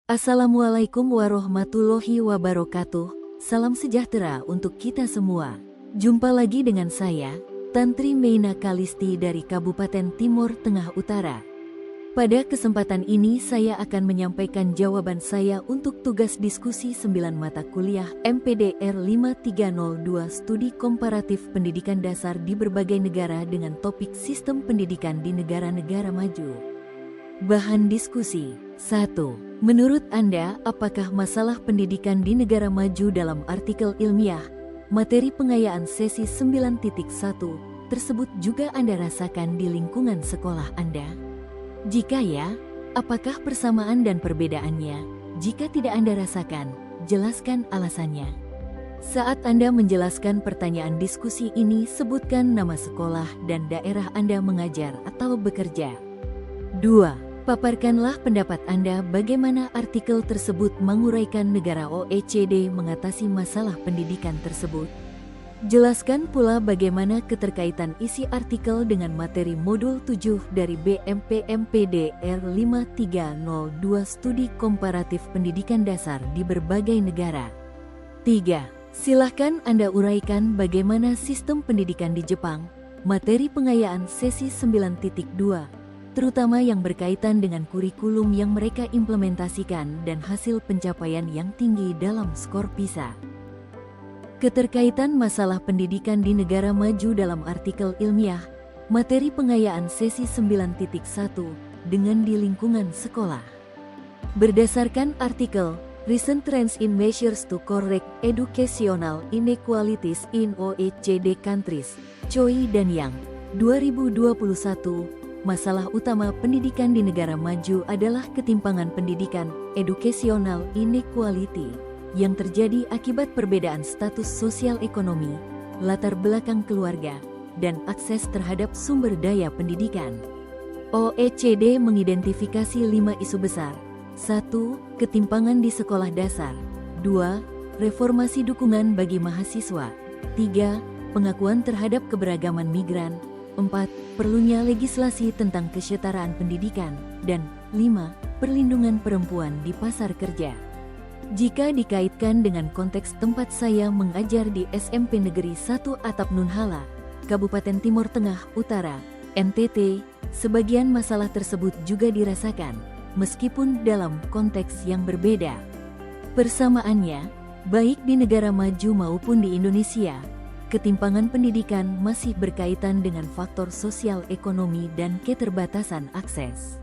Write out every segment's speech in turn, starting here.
Assalamualaikum warahmatullahi wabarakatuh. Salam sejahtera untuk kita semua. Jumpa lagi dengan saya, Tantri Meina Kalisti dari Kabupaten Timur Tengah Utara. Pada kesempatan ini saya akan menyampaikan jawaban saya untuk tugas diskusi 9 mata kuliah MPDR 5302 Studi Komparatif Pendidikan Dasar di berbagai negara dengan topik Sistem Pendidikan di Negara-negara Maju. Bahan diskusi 1. Menurut Anda, apakah masalah pendidikan di negara maju dalam artikel ilmiah, materi pengayaan sesi 9.1 tersebut juga Anda rasakan di lingkungan sekolah Anda? Jika ya, apakah persamaan dan perbedaannya? Jika tidak Anda rasakan, jelaskan alasannya. Saat Anda menjelaskan pertanyaan diskusi ini, sebutkan nama sekolah dan daerah Anda mengajar atau bekerja. 2. Paparkanlah pendapat Anda bagaimana artikel tersebut menguraikan negara OECD mengatasi masalah pendidikan tersebut. Jelaskan pula bagaimana keterkaitan isi artikel dengan materi modul 7 dari BMPMPDR 5302 Studi Komparatif Pendidikan Dasar di berbagai negara. 3. Silahkan Anda uraikan bagaimana sistem pendidikan di Jepang, materi pengayaan sesi 9.2, terutama yang berkaitan dengan kurikulum yang mereka implementasikan dan hasil pencapaian yang tinggi dalam skor PISA. Keterkaitan masalah pendidikan di negara maju dalam artikel ilmiah, materi pengayaan sesi 9.1 dengan di lingkungan sekolah. Berdasarkan artikel Recent Trends in Measures to Correct Educational Inequalities in OECD Countries, Choi dan Yang, 2021, masalah utama pendidikan di negara maju adalah ketimpangan pendidikan, educational inequality, yang terjadi akibat perbedaan status sosial ekonomi, latar belakang keluarga, dan akses terhadap sumber daya pendidikan. OECD mengidentifikasi 5 isu besar. 1. Ketimpangan di sekolah dasar. 2. Reformasi dukungan bagi mahasiswa. 3. Pengakuan terhadap keberagaman migran. 4. Perlunya legislasi tentang kesetaraan pendidikan. Dan 5. Perlindungan perempuan di pasar kerja. Jika dikaitkan dengan konteks tempat saya mengajar di SMP Negeri 1 Atap Nunhala, Kabupaten Timur Tengah Utara, NTT, sebagian masalah tersebut juga dirasakan, meskipun dalam konteks yang berbeda. Persamaannya, baik di negara maju maupun di Indonesia, ketimpangan pendidikan masih berkaitan dengan faktor sosial ekonomi dan keterbatasan akses.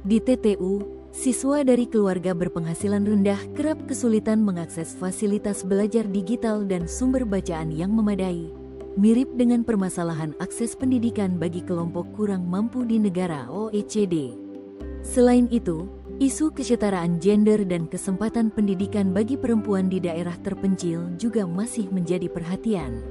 Di TTU, siswa dari keluarga berpenghasilan rendah kerap kesulitan mengakses fasilitas belajar digital dan sumber bacaan yang memadai, mirip dengan permasalahan akses pendidikan bagi kelompok kurang mampu di negara OECD. Selain itu, isu kesetaraan gender dan kesempatan pendidikan bagi perempuan di daerah terpencil juga masih menjadi perhatian.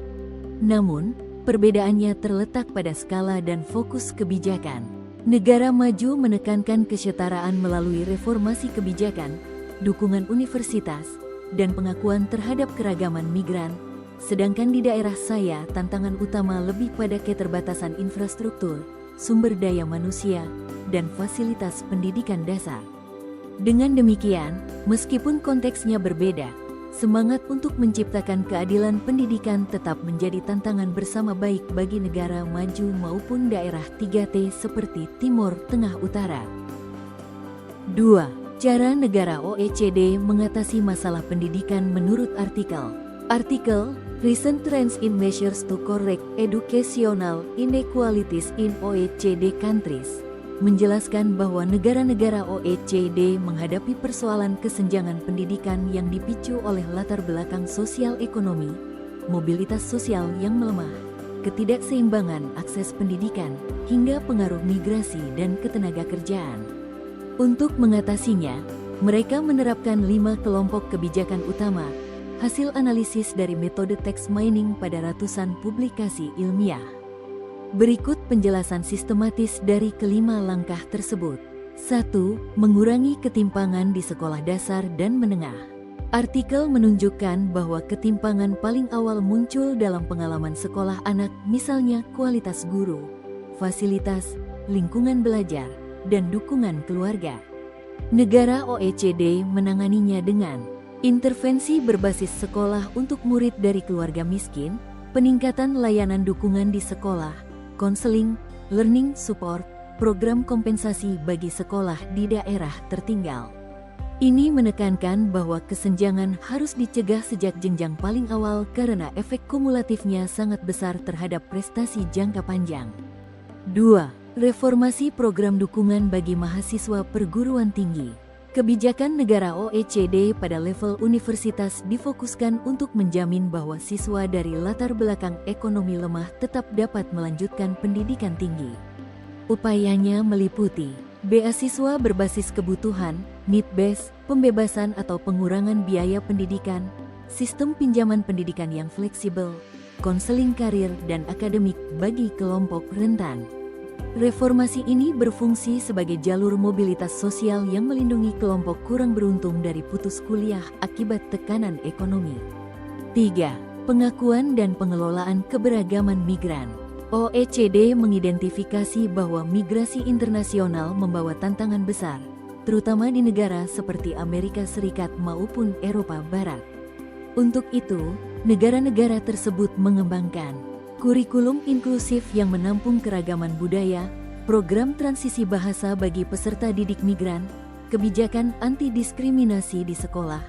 Namun, perbedaannya terletak pada skala dan fokus kebijakan. Negara maju menekankan kesetaraan melalui reformasi kebijakan, dukungan universitas, dan pengakuan terhadap keragaman migran, sedangkan di daerah saya tantangan utama lebih pada keterbatasan infrastruktur, sumber daya manusia, dan fasilitas pendidikan dasar. Dengan demikian, meskipun konteksnya berbeda, semangat untuk menciptakan keadilan pendidikan tetap menjadi tantangan bersama baik bagi negara maju maupun daerah 3T seperti Timur Tengah Utara. 2. Cara negara OECD mengatasi masalah pendidikan menurut artikel Recent Trends in Measures to Correct Educational Inequalities in OECD Countries menjelaskan bahwa negara-negara OECD menghadapi persoalan kesenjangan pendidikan yang dipicu oleh latar belakang sosial ekonomi, mobilitas sosial yang melemah, ketidakseimbangan akses pendidikan, hingga pengaruh migrasi dan ketenagakerjaan. Untuk mengatasinya, mereka menerapkan 5 kelompok kebijakan utama, hasil analisis dari metode text mining pada ratusan publikasi ilmiah. Berikut penjelasan sistematis dari kelima langkah tersebut. 1. Mengurangi ketimpangan di sekolah dasar dan menengah. Artikel menunjukkan bahwa ketimpangan paling awal muncul dalam pengalaman sekolah anak, misalnya kualitas guru, fasilitas, lingkungan belajar, dan dukungan keluarga. Negara OECD menanganinya dengan intervensi berbasis sekolah untuk murid dari keluarga miskin, peningkatan layanan dukungan di sekolah, konseling, learning support, program kompensasi bagi sekolah di daerah tertinggal. Ini menekankan bahwa kesenjangan harus dicegah sejak jenjang paling awal karena efek kumulatifnya sangat besar terhadap prestasi jangka panjang. 2. Reformasi program dukungan bagi mahasiswa perguruan tinggi. Kebijakan negara OECD pada level universitas difokuskan untuk menjamin bahwa siswa dari latar belakang ekonomi lemah tetap dapat melanjutkan pendidikan tinggi. Upayanya meliputi beasiswa berbasis kebutuhan, need-based, pembebasan atau pengurangan biaya pendidikan, sistem pinjaman pendidikan yang fleksibel, konseling karir dan akademik bagi kelompok rentan. Reformasi ini berfungsi sebagai jalur mobilitas sosial yang melindungi kelompok kurang beruntung dari putus kuliah akibat tekanan ekonomi. 3. Pengakuan dan pengelolaan keberagaman migran. OECD mengidentifikasi bahwa migrasi internasional membawa tantangan besar, terutama di negara seperti Amerika Serikat maupun Eropa Barat. Untuk itu, negara-negara tersebut mengembangkan kurikulum inklusif yang menampung keragaman budaya, program transisi bahasa bagi peserta didik migran, kebijakan anti-diskriminasi di sekolah,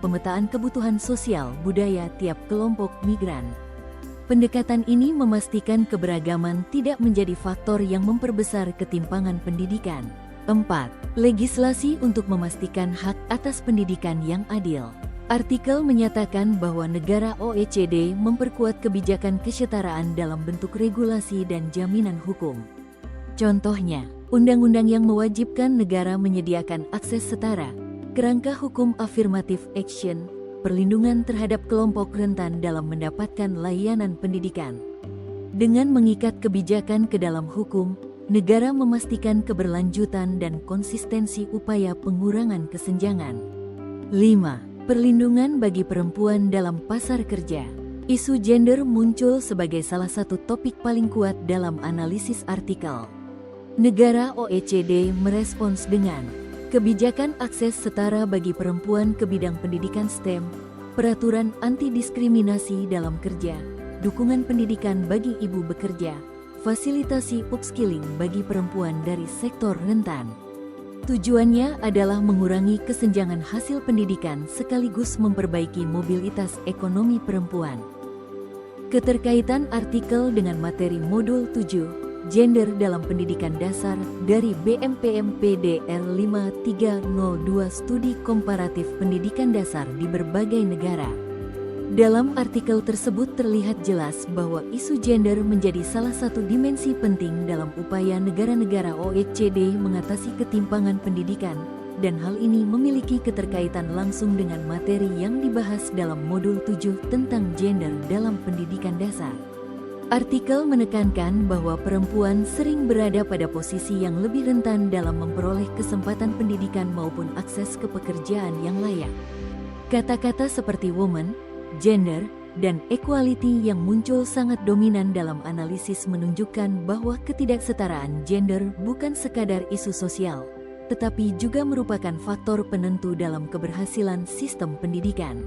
pemetaan kebutuhan sosial budaya tiap kelompok migran. Pendekatan ini memastikan keberagaman tidak menjadi faktor yang memperbesar ketimpangan pendidikan. 4. Legislasi untuk memastikan hak atas pendidikan yang adil. Artikel menyatakan bahwa negara OECD memperkuat kebijakan kesetaraan dalam bentuk regulasi dan jaminan hukum. Contohnya, undang-undang yang mewajibkan negara menyediakan akses setara, kerangka hukum affirmative action, perlindungan terhadap kelompok rentan dalam mendapatkan layanan pendidikan. Dengan mengikat kebijakan ke dalam hukum, negara memastikan keberlanjutan dan konsistensi upaya pengurangan kesenjangan. 5. Perlindungan bagi perempuan dalam pasar kerja. Isu gender muncul sebagai salah satu topik paling kuat dalam analisis artikel. Negara OECD merespons dengan kebijakan akses setara bagi perempuan ke bidang pendidikan STEM, peraturan anti-diskriminasi dalam kerja, dukungan pendidikan bagi ibu bekerja, fasilitasi upskilling bagi perempuan dari sektor rentan. Tujuannya adalah mengurangi kesenjangan hasil pendidikan sekaligus memperbaiki mobilitas ekonomi perempuan. Keterkaitan artikel dengan materi modul 7 Gender dalam Pendidikan Dasar dari BMPM PDR 5302 Studi Komparatif Pendidikan Dasar di berbagai negara. Dalam artikel tersebut terlihat jelas bahwa isu gender menjadi salah satu dimensi penting dalam upaya negara-negara OECD mengatasi ketimpangan pendidikan, dan hal ini memiliki keterkaitan langsung dengan materi yang dibahas dalam modul 7 tentang gender dalam pendidikan dasar. Artikel menekankan bahwa perempuan sering berada pada posisi yang lebih rentan dalam memperoleh kesempatan pendidikan maupun akses ke pekerjaan yang layak. Kata-kata seperti woman, gender, dan equality yang muncul sangat dominan dalam analisis menunjukkan bahwa ketidaksetaraan gender bukan sekadar isu sosial, tetapi juga merupakan faktor penentu dalam keberhasilan sistem pendidikan.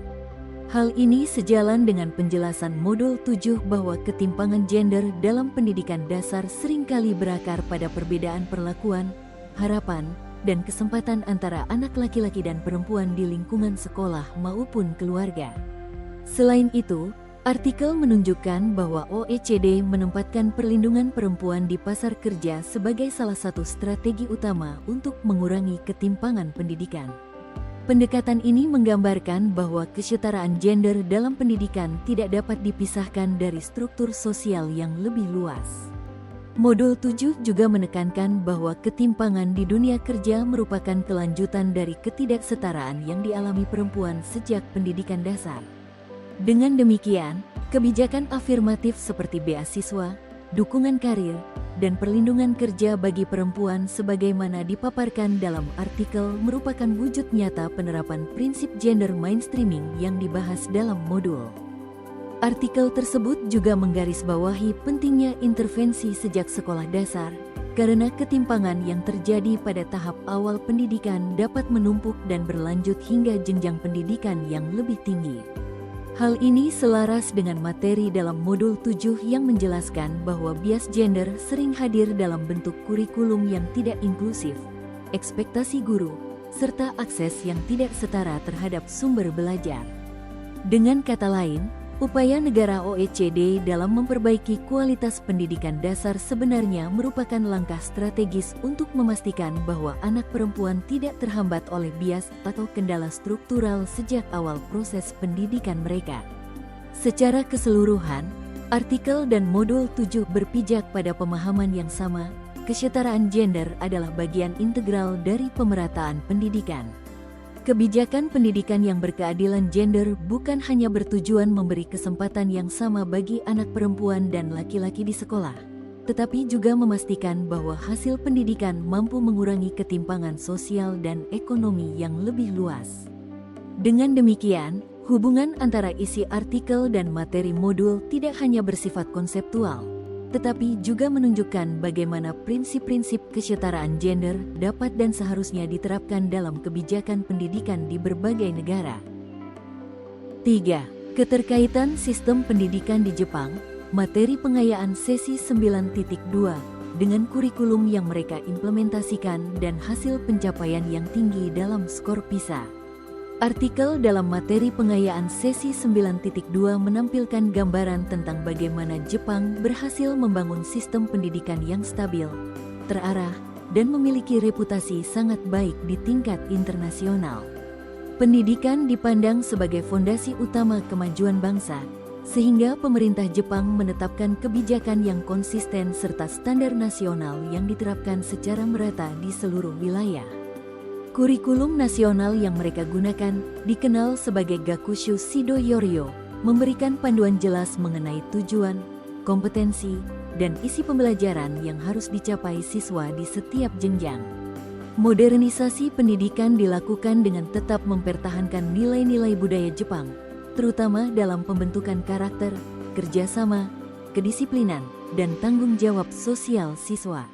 Hal ini sejalan dengan penjelasan modul 7 bahwa ketimpangan gender dalam pendidikan dasar seringkali berakar pada perbedaan perlakuan, harapan, dan kesempatan antara anak laki-laki dan perempuan di lingkungan sekolah maupun keluarga. Selain itu, artikel menunjukkan bahwa OECD menempatkan perlindungan perempuan di pasar kerja sebagai salah satu strategi utama untuk mengurangi ketimpangan pendidikan. Pendekatan ini menggambarkan bahwa kesetaraan gender dalam pendidikan tidak dapat dipisahkan dari struktur sosial yang lebih luas. Modul 7 juga menekankan bahwa ketimpangan di dunia kerja merupakan kelanjutan dari ketidaksetaraan yang dialami perempuan sejak pendidikan dasar. Dengan demikian, kebijakan afirmatif seperti beasiswa, dukungan karir, dan perlindungan kerja bagi perempuan sebagaimana dipaparkan dalam artikel merupakan wujud nyata penerapan prinsip gender mainstreaming yang dibahas dalam modul. Artikel tersebut juga menggarisbawahi pentingnya intervensi sejak sekolah dasar, karena ketimpangan yang terjadi pada tahap awal pendidikan dapat menumpuk dan berlanjut hingga jenjang pendidikan yang lebih tinggi. Hal ini selaras dengan materi dalam modul 7 yang menjelaskan bahwa bias gender sering hadir dalam bentuk kurikulum yang tidak inklusif, ekspektasi guru, serta akses yang tidak setara terhadap sumber belajar. Dengan kata lain, upaya negara OECD dalam memperbaiki kualitas pendidikan dasar sebenarnya merupakan langkah strategis untuk memastikan bahwa anak perempuan tidak terhambat oleh bias atau kendala struktural sejak awal proses pendidikan mereka. Secara keseluruhan, artikel dan modul 7 berpijak pada pemahaman yang sama, kesetaraan gender adalah bagian integral dari pemerataan pendidikan. Kebijakan pendidikan yang berkeadilan gender bukan hanya bertujuan memberi kesempatan yang sama bagi anak perempuan dan laki-laki di sekolah, tetapi juga memastikan bahwa hasil pendidikan mampu mengurangi ketimpangan sosial dan ekonomi yang lebih luas. Dengan demikian, hubungan antara isi artikel dan materi modul tidak hanya bersifat konseptual, tetapi juga menunjukkan bagaimana prinsip-prinsip kesetaraan gender dapat dan seharusnya diterapkan dalam kebijakan pendidikan di berbagai negara. 3. Keterkaitan sistem pendidikan di Jepang, materi pengayaan sesi 9.2, dengan kurikulum yang mereka implementasikan dan hasil pencapaian yang tinggi dalam skor PISA. Artikel dalam materi pengayaan sesi 9.2 menampilkan gambaran tentang bagaimana Jepang berhasil membangun sistem pendidikan yang stabil, terarah, dan memiliki reputasi sangat baik di tingkat internasional. Pendidikan dipandang sebagai fondasi utama kemajuan bangsa, sehingga pemerintah Jepang menetapkan kebijakan yang konsisten serta standar nasional yang diterapkan secara merata di seluruh wilayah. Kurikulum nasional yang mereka gunakan dikenal sebagai Gakushu Shido Yoryo, memberikan panduan jelas mengenai tujuan, kompetensi, dan isi pembelajaran yang harus dicapai siswa di setiap jenjang. Modernisasi pendidikan dilakukan dengan tetap mempertahankan nilai-nilai budaya Jepang, terutama dalam pembentukan karakter, kerjasama, kedisiplinan, dan tanggung jawab sosial siswa.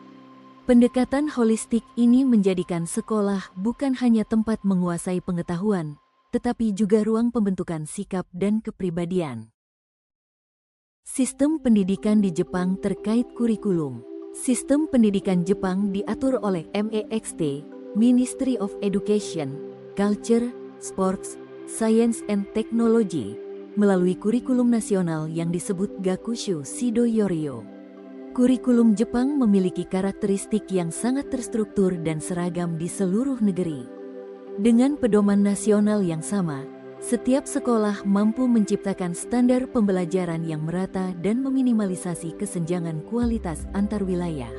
Pendekatan holistik ini menjadikan sekolah bukan hanya tempat menguasai pengetahuan, tetapi juga ruang pembentukan sikap dan kepribadian. Sistem pendidikan di Jepang terkait kurikulum. Sistem pendidikan Jepang diatur oleh MEXT, Ministry of Education, Culture, Sports, Science and Technology, melalui kurikulum nasional yang disebut Gakushu Shido Yoryo. Kurikulum Jepang memiliki karakteristik yang sangat terstruktur dan seragam di seluruh negeri. Dengan pedoman nasional yang sama, setiap sekolah mampu menciptakan standar pembelajaran yang merata dan meminimalisasi kesenjangan kualitas antar wilayah.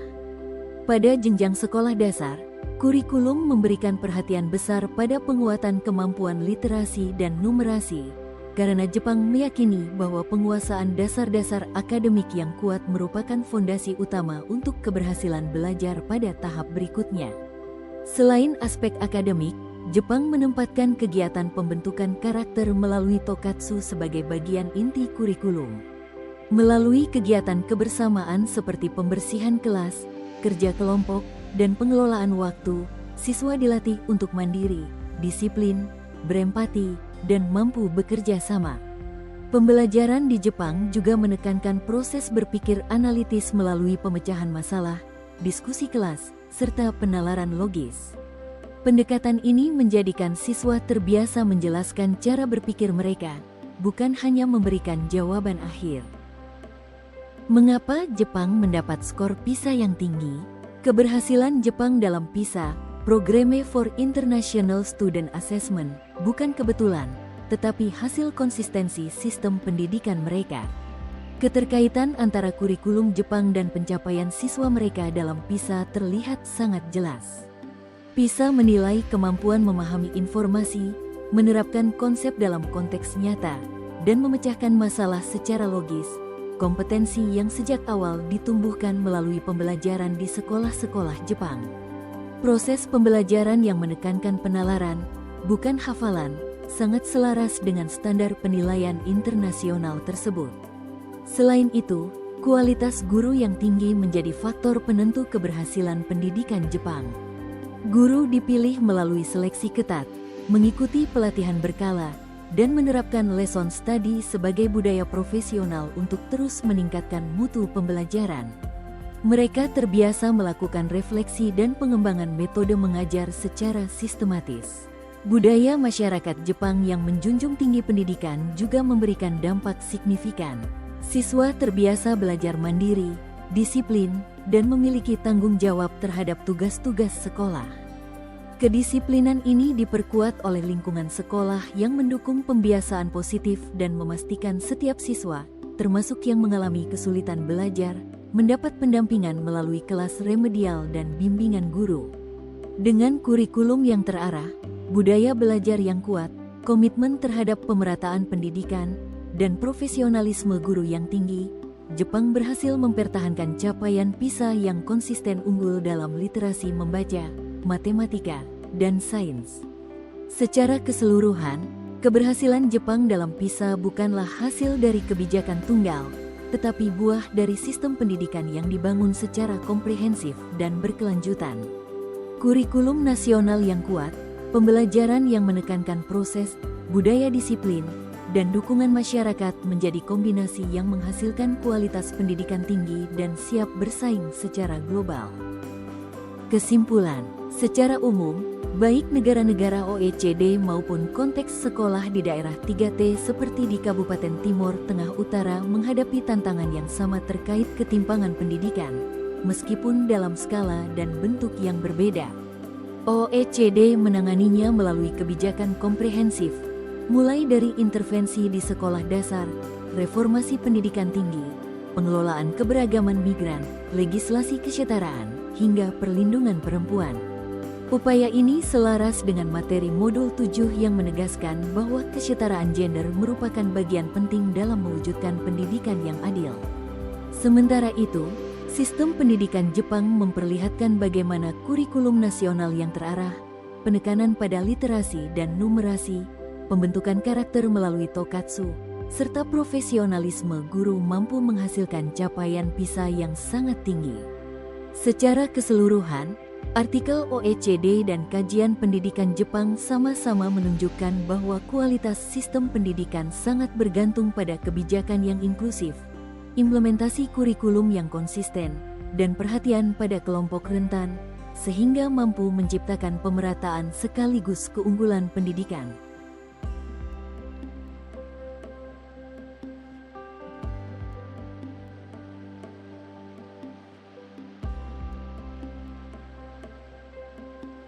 Pada jenjang sekolah dasar, kurikulum memberikan perhatian besar pada penguatan kemampuan literasi dan numerasi, karena Jepang meyakini bahwa penguasaan dasar-dasar akademik yang kuat merupakan fondasi utama untuk keberhasilan belajar pada tahap berikutnya. Selain aspek akademik, Jepang menempatkan kegiatan pembentukan karakter melalui tokatsu sebagai bagian inti kurikulum. Melalui kegiatan kebersamaan seperti pembersihan kelas, kerja kelompok, dan pengelolaan waktu, siswa dilatih untuk mandiri, disiplin, berempati, dan mampu bekerja sama. Pembelajaran di Jepang juga menekankan proses berpikir analitis melalui pemecahan masalah, diskusi kelas, serta penalaran logis. Pendekatan ini menjadikan siswa terbiasa menjelaskan cara berpikir mereka, bukan hanya memberikan jawaban akhir. Mengapa Jepang mendapat skor PISA yang tinggi? Keberhasilan Jepang dalam PISA, Programme for International Student Assessment, bukan kebetulan, tetapi hasil konsistensi sistem pendidikan mereka. Keterkaitan antara kurikulum Jepang dan pencapaian siswa mereka dalam PISA terlihat sangat jelas. PISA menilai kemampuan memahami informasi, menerapkan konsep dalam konteks nyata, dan memecahkan masalah secara logis, kompetensi yang sejak awal ditumbuhkan melalui pembelajaran di sekolah-sekolah Jepang. Proses pembelajaran yang menekankan penalaran, bukan hafalan, sangat selaras dengan standar penilaian internasional tersebut. Selain itu, Kualitas guru yang tinggi menjadi faktor penentu keberhasilan pendidikan Jepang. Guru dipilih melalui seleksi ketat, mengikuti pelatihan berkala, dan menerapkan lesson study sebagai budaya profesional untuk terus meningkatkan mutu pembelajaran. Mereka terbiasa melakukan refleksi dan pengembangan metode mengajar secara sistematis. Budaya masyarakat Jepang yang menjunjung tinggi pendidikan juga memberikan dampak signifikan. Siswa terbiasa belajar mandiri, disiplin, dan memiliki tanggung jawab terhadap tugas-tugas sekolah. Kedisiplinan ini diperkuat oleh lingkungan sekolah yang mendukung pembiasaan positif dan memastikan setiap siswa, termasuk yang mengalami kesulitan belajar, mendapat pendampingan melalui kelas remedial dan bimbingan guru. Dengan kurikulum yang terarah, budaya belajar yang kuat, komitmen terhadap pemerataan pendidikan, dan profesionalisme guru yang tinggi, Jepang berhasil mempertahankan capaian PISA yang konsisten unggul dalam literasi membaca, matematika, dan sains. Secara keseluruhan, keberhasilan Jepang dalam PISA bukanlah hasil dari kebijakan tunggal, tetapi buah dari sistem pendidikan yang dibangun secara komprehensif dan berkelanjutan. Kurikulum nasional yang kuat, pembelajaran yang menekankan proses, budaya disiplin, dan dukungan masyarakat menjadi kombinasi yang menghasilkan kualitas pendidikan tinggi dan siap bersaing secara global. Kesimpulan, secara umum, baik negara-negara OECD maupun konteks sekolah di daerah 3T seperti di Kabupaten Timur Tengah Utara menghadapi tantangan yang sama terkait ketimpangan pendidikan, meskipun dalam skala dan bentuk yang berbeda. OECD menanganinya melalui kebijakan komprehensif, mulai dari intervensi di sekolah dasar, reformasi pendidikan tinggi, pengelolaan keberagaman migran, legislasi kesetaraan, hingga perlindungan perempuan. Upaya ini selaras dengan materi modul 7 yang menegaskan bahwa kesetaraan gender merupakan bagian penting dalam mewujudkan pendidikan yang adil. Sementara itu, sistem pendidikan Jepang memperlihatkan bagaimana kurikulum nasional yang terarah, penekanan pada literasi dan numerasi, pembentukan karakter melalui tokatsu, serta profesionalisme guru mampu menghasilkan capaian PISA yang sangat tinggi. Secara keseluruhan, artikel OECD dan kajian pendidikan Jepang sama-sama menunjukkan bahwa kualitas sistem pendidikan sangat bergantung pada kebijakan yang inklusif, implementasi kurikulum yang konsisten, dan perhatian pada kelompok rentan, sehingga mampu menciptakan pemerataan sekaligus keunggulan pendidikan.